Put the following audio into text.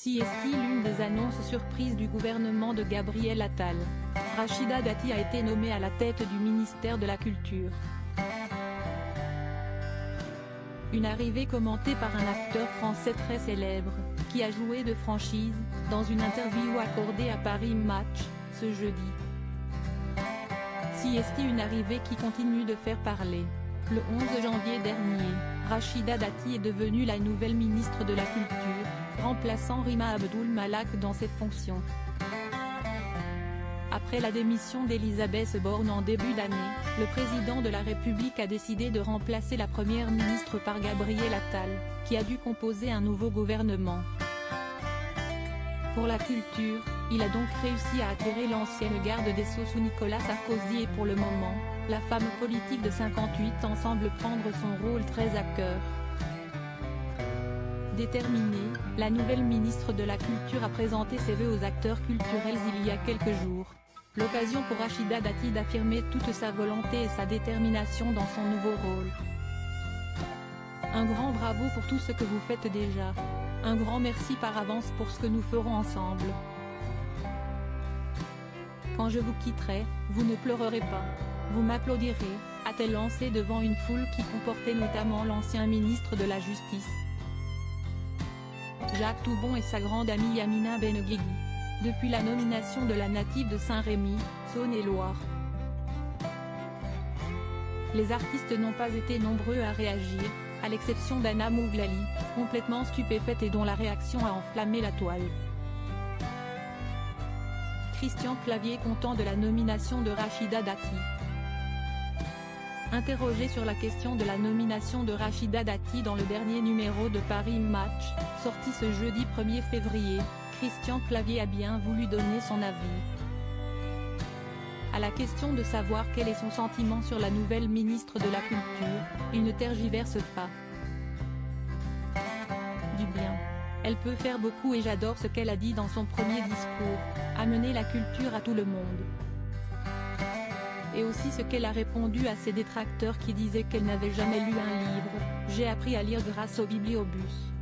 CST, l'une des annonces surprises du gouvernement de Gabriel Attal. Rachida Dati a été nommée à la tête du ministère de la Culture. Une arrivée commentée par un acteur français très célèbre, qui a joué de franchise, dans une interview accordée à Paris Match, ce jeudi. CST, une arrivée qui continue de faire parler. Le 11 janvier dernier, Rachida Dati est devenue la nouvelle ministre de la Culture, remplaçant Rima Abdul Malak dans cette fonction. Après la démission d'Elisabeth Borne en début d'année, le président de la République a décidé de remplacer la première ministre par Gabriel Attal, qui a dû composer un nouveau gouvernement. Pour la culture, il a donc réussi à attirer l'ancienne garde des Sceaux sous Nicolas Sarkozy et pour le moment, la femme politique de 58 ans semble prendre son rôle très à cœur. Déterminée, la nouvelle ministre de la Culture a présenté ses vœux aux acteurs culturels il y a quelques jours. L'occasion pour Rachida Dati d'affirmer toute sa volonté et sa détermination dans son nouveau rôle. Un grand bravo pour tout ce que vous faites déjà. Un grand merci par avance pour ce que nous ferons ensemble. Quand je vous quitterai, vous ne pleurerez pas. Vous m'applaudirez, a-t-elle lancé devant une foule qui comportait notamment l'ancien ministre de la Justice, Jacques Toubon, et sa grande amie Yamina Benguigui, depuis la nomination de la native de Saint-Rémy, Saône-et-Loire. Les artistes n'ont pas été nombreux à réagir, à l'exception d'Anna Mouglali, complètement stupéfaite et dont la réaction a enflammé la toile. Christian Clavier, content de la nomination de Rachida Dati. Interrogé sur la question de la nomination de Rachida Dati dans le dernier numéro de Paris Match, sorti ce jeudi 1er février, Christian Clavier a bien voulu donner son avis. À la question de savoir quel est son sentiment sur la nouvelle ministre de la Culture, il ne tergiverse pas. Du bien. Elle peut faire beaucoup et j'adore ce qu'elle a dit dans son premier discours, amener la culture à tout le monde. Et aussi ce qu'elle a répondu à ses détracteurs qui disaient qu'elle n'avait jamais lu un livre, j'ai appris à lire grâce au Bibliobus.